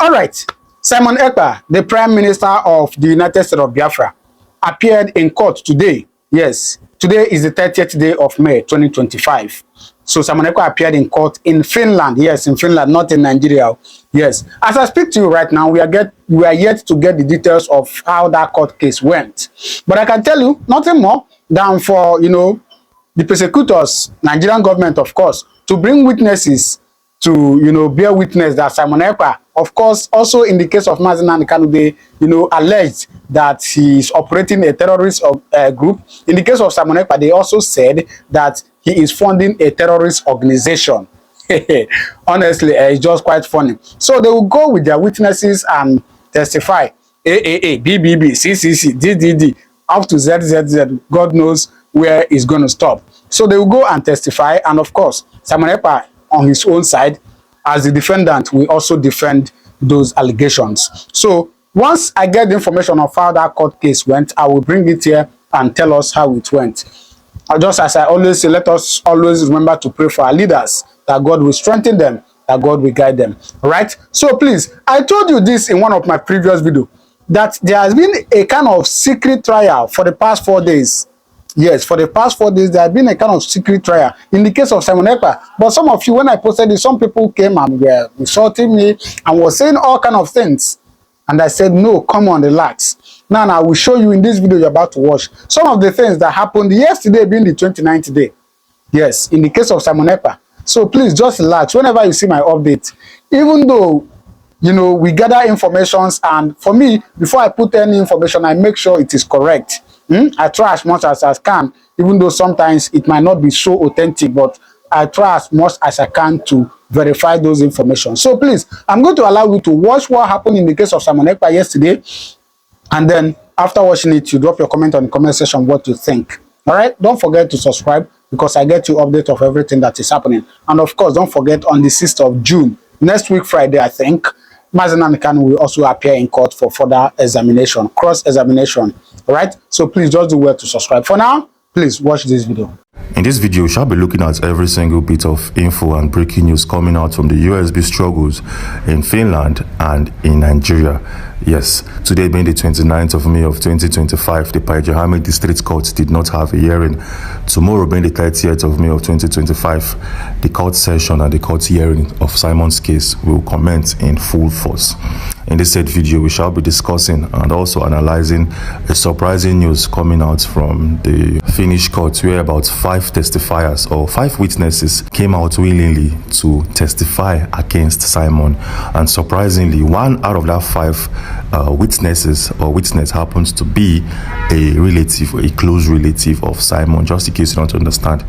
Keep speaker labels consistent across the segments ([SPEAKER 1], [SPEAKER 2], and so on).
[SPEAKER 1] All right. Simon Ekpa, the Prime Minister of the United States of Biafra, appeared in court today. Yes, today is the 30th day of May 2025. So Simon Ekpa appeared in court in Finland. Yes, in Finland, not in Nigeria. Yes. As I speak to you right now, we are yet to get the details of how that court case went. But I can tell you nothing more than for, the persecutors, Nigerian government, of course, to bring witnesses to, bear witness that Simon Ekpa, of course, also in the case of Mazen Kanu, they, alleged that he is operating a terrorist group. In the case of Simon Ekpa, they also said that he is funding a terrorist organization. Honestly, it's just quite funny. So they will go with their witnesses and testify. AAA, BBB, CCC, DDD, up to ZZZ. God knows where it's going to stop. So they will go and testify. And of course, Simon Ekpa, on his own side, as the defendant, will also defend those allegations. So once I get the information of how that court case went, I will bring it here and tell us how it went. Just as I always say, let us always remember to pray for our leaders, that God will strengthen them, that God will guide them. All right? So please, I told you this in one of my previous videos, that there has been a kind of secret trial for the past 4 days. Yes, for the past 4 days, there has been a kind of secret trial in the case of Simon Ekpa. But some of you, when I posted it, some people came and were insulting me and was saying all kind of things. And I said, no, come on, relax. Now I will show you in this video you're about to watch some of the things that happened yesterday being the 29th day. Yes, in the case of Simon Ekpa. So please just relax whenever you see my update. Even though, we gather informations, and for me, before I put any information, I make sure it is correct. I try as much as I can, even though sometimes it might not be so authentic, but I try as much as I can to verify those information. So please, I'm going to allow you to watch what happened in the case of Simon Ekpa yesterday, and then after watching it, you drop your comment on the comment section what you think. All right, don't forget to subscribe, because I get you update of everything that is happening. And of course, don't forget, on the 6th of June, next week Friday, I think, Mazen Kanu will also appear in court for further examination, cross-examination. All right, so please just do well to subscribe. For now, please watch this video.
[SPEAKER 2] In this video, we shall be looking at every single bit of info and breaking news coming out from the USB struggles in Finland and in Nigeria. Yes, today being the 29th of May of 2025, the Pajahami District Court did not have a hearing. Tomorrow being the 30th of May of 2025, the court session and the court hearing of Simon's case will commence in full force. In this said video, we shall be discussing and also analyzing a surprising news coming out from the Finnish court, where about 5 testifiers or 5 witnesses came out willingly to testify against Simon. And surprisingly, one out of that 5 witnesses or witness happens to be a relative, a close relative of Simon. Just in case you don't understand,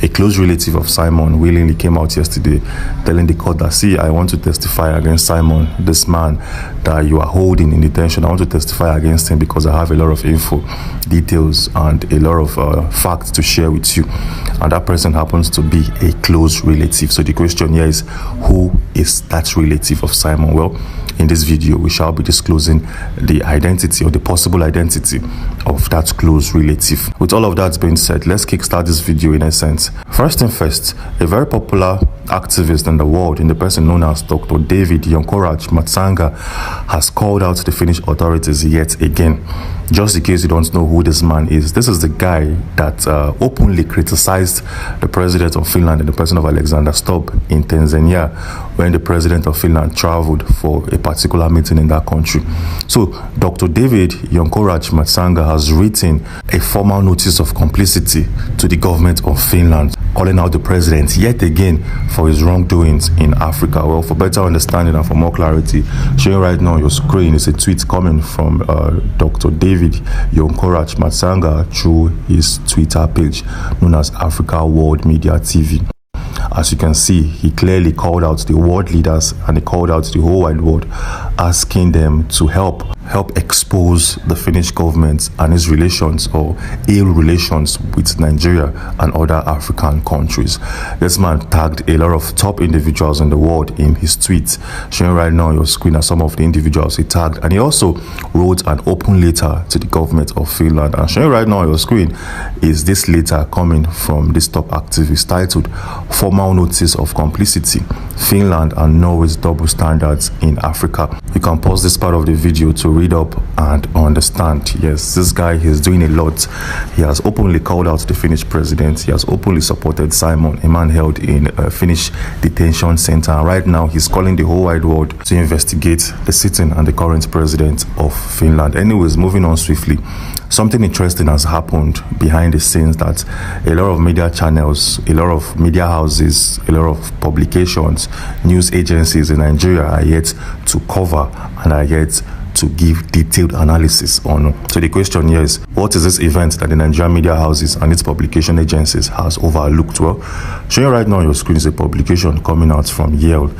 [SPEAKER 2] a close relative of Simon willingly came out yesterday telling the court that, see, I want to testify against Simon, this man that you are holding in detention. I want to testify against him because I have a lot of info, details, and a lot of facts to share with you. And that person happens to be a close relative. So the question here is, who is that relative of Simon? Well, in this video, we shall be disclosing the identity or the possible identity of that close relative. With all of that being said, let's kickstart this video in essence. First thing first, a very popular activist in the world, in the person known as Dr. David Yonkoraj Matsanga, has called out the Finnish authorities yet again. Just in case you don't know who this man is, this is the guy that openly criticized the president of Finland and the person of Alexander Stubb in Tanzania when the president of Finland traveled for a particular meeting in that country. So Dr. David Yonkoraj Matsanga has written a formal notice of complicity to the government of Finland, calling out the president yet again for his wrongdoings in Africa. Well, for better understanding and for more clarity, showing right now on your screen is a tweet coming from Dr. David Yonkoraj Matsanga through his Twitter page known as Africa World Media TV. As you can see, he clearly called out the world leaders and he called out the whole wide world asking them to help expose the Finnish government and its relations or ill relations with Nigeria and other African countries. This man tagged a lot of top individuals in the world in his tweets. Showing right now on your screen are some of the individuals he tagged, and he also wrote an open letter to the government of Finland. And showing right now on your screen is this letter coming from this top activist titled "Formal Notice of Complicity: Finland and Norway's Double Standards in Africa." You can pause this part of the video to read up and understand. Yes, this guy is doing a lot. He has openly called out the Finnish president. He has openly supported Simon, a man held in a Finnish detention center. And right now, he's calling the whole wide world to investigate the sitting and the current president of Finland. Anyways, moving on swiftly. Something interesting has happened behind the scenes that a lot of media channels, a lot of media houses, a lot of publications, news agencies in Nigeria are yet to cover and are yet to give detailed analysis on. So the question here is, what is this event that the Nigerian media houses and its publication agencies has overlooked? Well, showing right now on your screen is a publication coming out from Yale.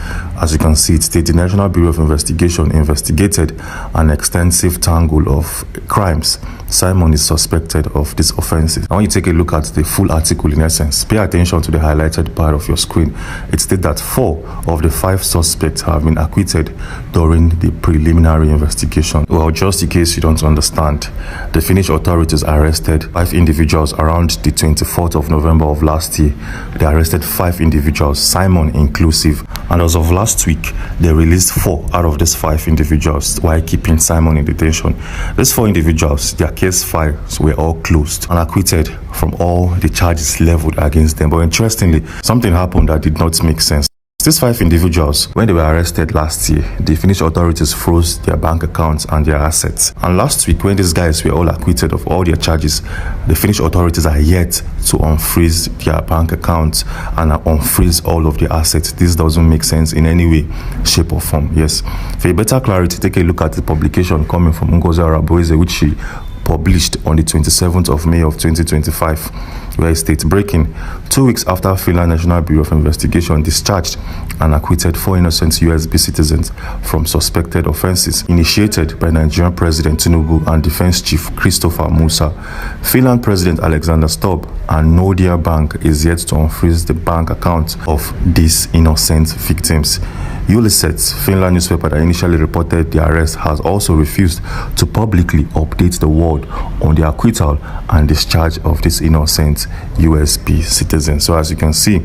[SPEAKER 2] As you can see, it states the National Bureau of Investigation investigated an extensive tangle of crimes. Simon is suspected of these offenses. I want you to take a look at the full article in essence. Pay attention to the highlighted part of your screen. It states that 4 of the 5 suspects have been acquitted during the preliminary investigation. Well, just in case you don't understand, the Finnish authorities arrested 5 individuals around the 24th of November of last year. They arrested 5 individuals, Simon inclusive. And as of last week, they released 4 out of these 5 individuals while keeping Simon in detention. These 4 individuals, their case files were all closed and acquitted from all the charges leveled against them. But interestingly, something happened that did not make sense. These 5 individuals, when they were arrested last year, the Finnish authorities froze their bank accounts and their assets. And last week, when these guys were all acquitted of all their charges, the Finnish authorities are yet to unfreeze their bank accounts and unfreeze all of their assets. This doesn't make sense in any way, shape or form. Yes. For a better clarity, take a look at the publication coming from Ngozi Araboeze, which she published on the 27th of May of 2025, where it states, breaking, 2 weeks after Finland National Bureau of Investigation discharged and acquitted 4 innocent USB citizens from suspected offenses initiated by Nigerian President Tinubu and Defense Chief Christopher Musa, Finland President Alexander Stubb and Nordea Bank is yet to unfreeze the bank accounts of these innocent victims. Uliset, Finland newspaper that initially reported the arrest, has also refused to publicly update the world on the acquittal and discharge of these innocent USB citizens. So as you can see,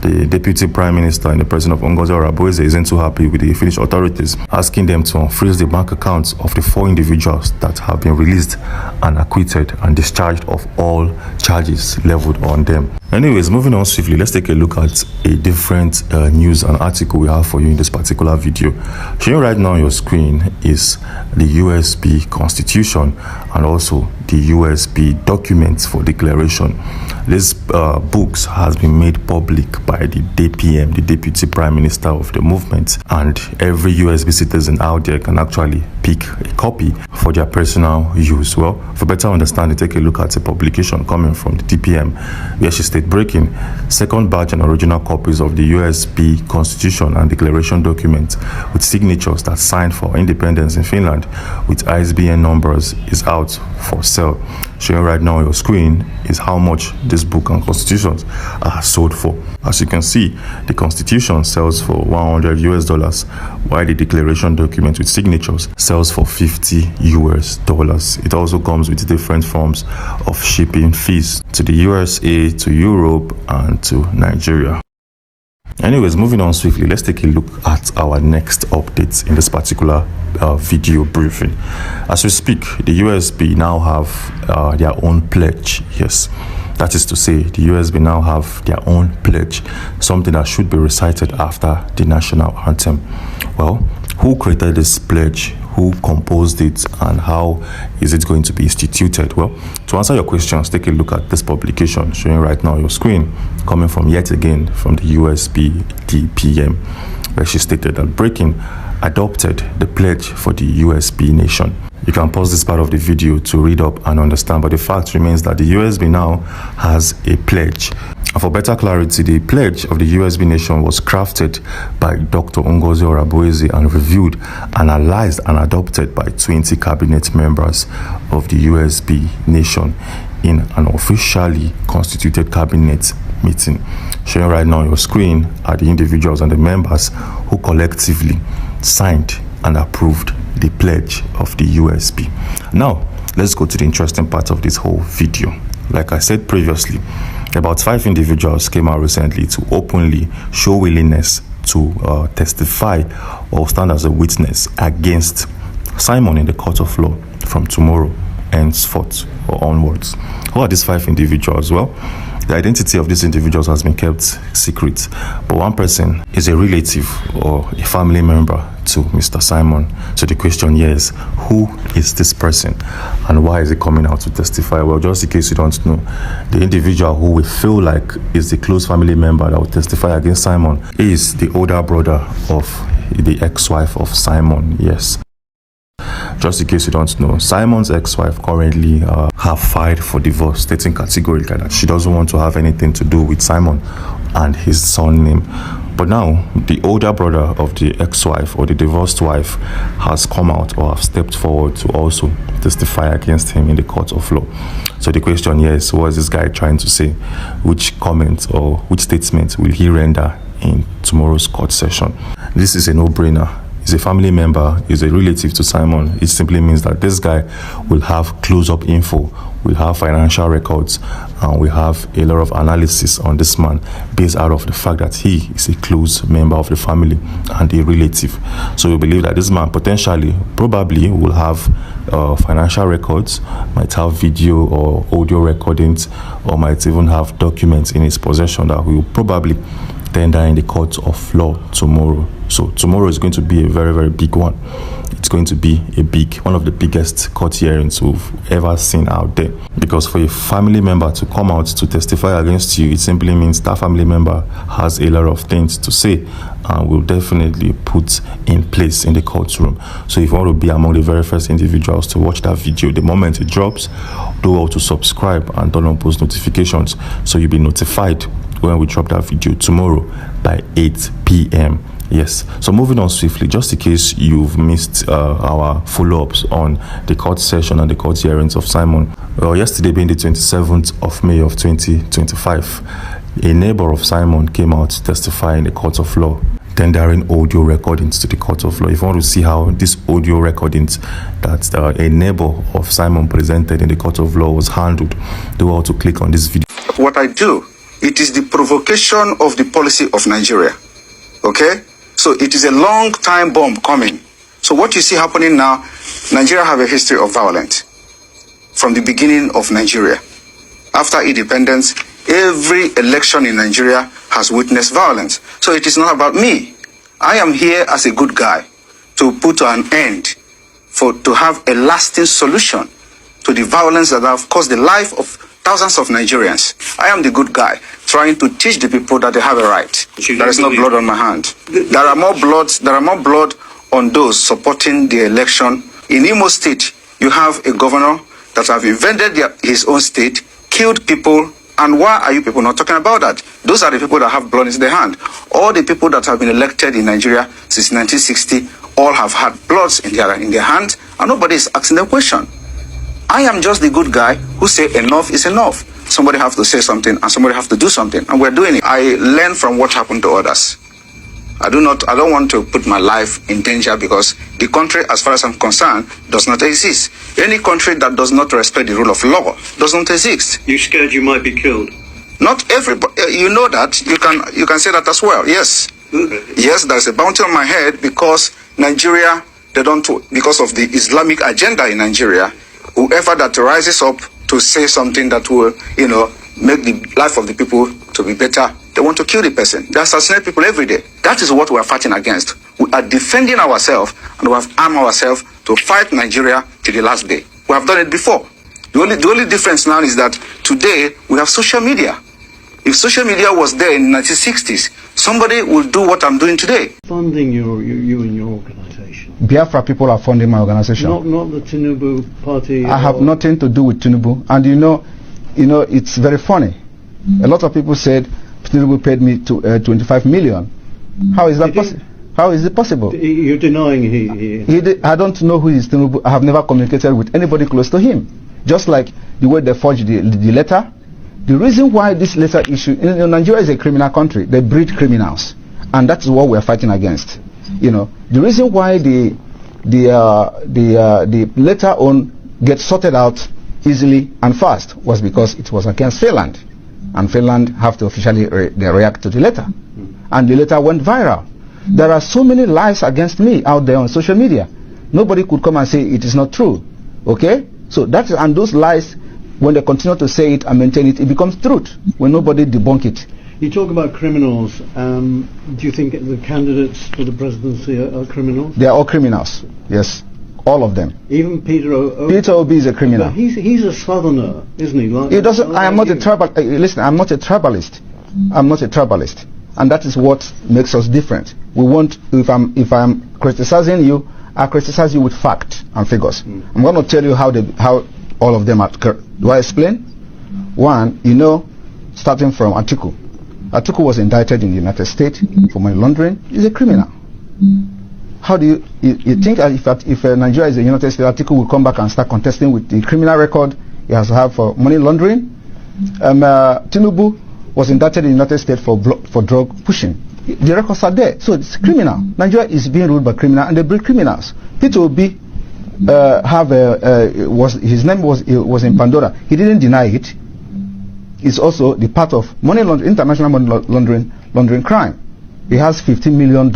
[SPEAKER 2] the Deputy Prime Minister and the President of Ngozi Araboeze isn't too happy with the Finnish authorities, asking them to unfreeze the bank accounts of the 4 individuals that have been released and acquitted and discharged of all charges leveled on them. Anyways, moving on swiftly, let's take a look at a different news and article we have for you in this particular video. Showing right now on your screen is the USB Constitution and also the USB documents for declaration. This books has been made public by the DPM, the Deputy Prime Minister of the movement, and every USB citizen out there can actually pick a copy for their personal use. Well, for better understanding, take a look at a publication coming from the DPM, where she states, breaking, 2nd batch and original copies of the USB Constitution and Declaration document with signatures that signed for independence in Finland with ISBN numbers is out for sale. Showing right now on your screen is how much this book and constitutions are sold for. As you can see, the Constitution sells for $100 while the declaration document with signatures sells for $50. It also comes with different forms of shipping fees to the USA, to Europe, and to Nigeria. Anyways, moving on swiftly, let's take a look at our next updates in this particular video briefing. As we speak, the USB now have their own pledge. Yes, that is to say, the USB now have their own pledge, something that should be recited after the national anthem. Well, who created this pledge? Who composed it, and how is it going to be instituted? Well, to answer your questions, take a look at this publication showing right now on your screen, coming from yet again from the USB DPM, where she stated that breaking adopted the pledge for the USB nation. You can pause this part of the video to read up and understand, but the fact remains that the USB now has a pledge. And for better clarity, the pledge of the USB nation was crafted by Dr. Ngozi Oraboeze and reviewed, analyzed, and adopted by 20 cabinet members of the USB nation in an officially constituted cabinet meeting. Showing right now on your screen are the individuals and the members who collectively signed and approved the pledge of the USB. Now, let's go to the interesting part of this whole video. Like I said previously, about 5 individuals came out recently to openly show willingness to testify or stand as a witness against Simon in the court of law from tomorrow henceforth or onwards. Who are these 5 individuals? Well, the identity of these individuals has been kept secret, but one person is a relative or a family member to Mr. Simon. So the question here is, who is this person and why is he coming out to testify? Well, just in case you don't know, the individual who we feel like is the close family member that will testify against Simon is the older brother of the ex-wife of Simon. Yes. Just in case you don't know, Simon's ex-wife currently have filed for divorce, stating categorically that she doesn't want to have anything to do with Simon and his son name. But now, the older brother of the ex-wife or the divorced wife has come out or have stepped forward to also testify against him in the court of law. So the question here is, what is this guy trying to say? Which comment or which statement will he render in tomorrow's court session? This is a no-brainer. He's a family member, he's a relative to Simon. It simply means that this guy will have close-up info, will have financial records, and we have a lot of analysis on this man based out of the fact that he is a close member of the family and a relative. So we believe that this man potentially, probably will have financial records, might have video or audio recordings, or might even have documents in his possession that we will probably tender in the court of law tomorrow. So tomorrow is going to be a very, very big one. It's going to be one of the biggest court hearings we've ever seen out there. Because for a family member to come out to testify against you, it simply means that family member has a lot of things to say and will definitely put in place in the courtroom. So if you want to be among the very first individuals to watch that video, the moment it drops, do well to subscribe and turn on post notifications so you'll be notified when we drop that video tomorrow by 8 p.m. Yes. So moving on swiftly, just in case you've missed our follow-ups on the court session and the court hearings of Simon. Well, yesterday being the 27th of May of 2025, a neighbor of Simon came out to testify in the court of law, tendering audio recordings to the court of law. If you want to see how this audio recordings that a neighbor of Simon presented in the court of law was handled, do well to click on this video.
[SPEAKER 3] What I do, it is the provocation of the policy of Nigeria. Okay? So it is a long time bomb coming. So what you see happening now, Nigeria have a history of violence from the beginning of Nigeria. After independence, every election in Nigeria has witnessed violence. So it is not about me. I am here as a good guy to put an end, to have a lasting solution to the violence that have caused the life of thousands of Nigerians. I am the good guy trying to teach the people that they have a right. There is no blood on my hand. There are more blood on those supporting the election. In Imo State, you have a governor that have invaded his own state, killed people, and why are you people not talking about that? Those are the people that have blood in their hand. All the people that have been elected in Nigeria since 1960 all have had bloods in their hands, and nobody is asking the question. I am just the good guy who say enough is enough. Somebody have to say something and somebody have to do something, and we're doing it. I learn from what happened to others. I don't want to put my life in danger because the country, as far as I'm concerned, does not exist. Any country that does not respect the rule of law does not exist.
[SPEAKER 4] You scared you might be killed?
[SPEAKER 3] Not everybody. You know that. You can say that as well. Yes. Yes, there's a bounty on my head because Nigeria, because of the Islamic agenda in Nigeria, whoever that rises up to say something that will, make the life of the people to be better, they want to kill the person. They assassinate people every day. That is what we are fighting against. We are defending ourselves, and we have armed ourselves to fight Nigeria till the last day. We have done it before. The only difference now is that today we have social media. If social media was there in the 1960s, somebody will do what I'm doing today.
[SPEAKER 4] Funding you and your organization?
[SPEAKER 1] Biafra people are funding my organization.
[SPEAKER 4] Not the Tinubu party?
[SPEAKER 1] I have nothing to do with Tinubu. And it's very funny.
[SPEAKER 5] A lot of people said Tinubu paid me to 25 million. How is that possible? How is it possible?
[SPEAKER 4] You're denying he
[SPEAKER 5] I don't know who is Tinubu. I have never communicated with anybody close to him. Just like the way they forged the letter. The reason why this letter issue, Nigeria is a criminal country. They breed criminals, and that is what we are fighting against. You know, the reason why the letter on gets sorted out easily and fast was because it was against Finland, and Finland have to officially react to the letter, and the letter went viral. There are so many lies against me out there on social media. Nobody could come and say it is not true. Okay, so that is, and those lies, when they continue to say it and maintain it, it becomes truth when nobody debunk it.
[SPEAKER 4] You talk about criminals. Do you think the candidates for the presidency are criminals?
[SPEAKER 5] They are all criminals. Yes, all of them.
[SPEAKER 4] Even Peter Obi.
[SPEAKER 5] Peter Obi is a criminal.
[SPEAKER 4] But he's a southerner, isn't he?
[SPEAKER 5] He doesn't. I am not a tribal. Listen, I'm not a tribalist. I'm not a tribalist, and that is what makes us different. We want. If I'm criticizing you, I criticize you with fact and figures. I'm going to tell you how all of them are. Do I explain? One, starting from Atiku. Atiku was indicted in the United States for money laundering. He's a criminal. How do you think if Nigeria is a United States, Atiku will come back and start contesting with the criminal record he has to have for money laundering? Tinubu was indicted in the United States for drug pushing. The records are there, so it's criminal. Nigeria is being ruled by criminals, and they breed criminals. Peter Obi his name was in Pandora. He didn't deny it. It's also the part of money laundering, international money laundering crime. He has $15 million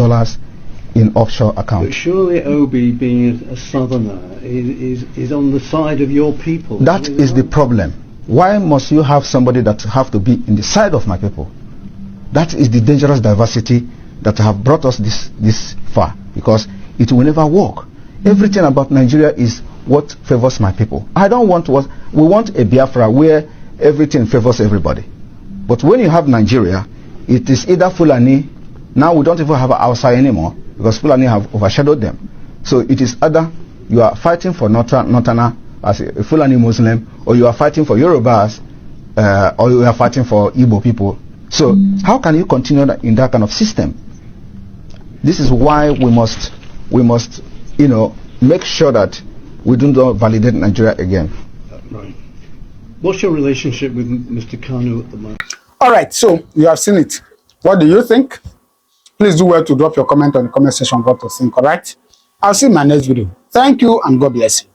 [SPEAKER 5] in offshore accounts.
[SPEAKER 4] But surely Obi, being a southerner, is on the side of your people.
[SPEAKER 5] That is the problem. Why must you have somebody that have to be in the side of my people? That is the dangerous diversity that have brought us this far, because it will never work. Everything about Nigeria is what favors my people. We want a Biafra where everything favors everybody. But when you have Nigeria, it is either Fulani. Now we don't even have Hausa anymore, because Fulani have overshadowed them. So it is either you are fighting for Northerner as a Fulani Muslim, or you are fighting for Yorubas, or you are fighting for Igbo people. So how can you continue in that kind of system? This is why we must make sure that we do not validate Nigeria again.
[SPEAKER 4] Right. What's your relationship with Mr. Kanu at the moment?
[SPEAKER 1] All right, so you have seen it. What do you think? Please do well to drop your comment on the comment section of what to think, all right? I'll see you in my next video. Thank you and God bless you.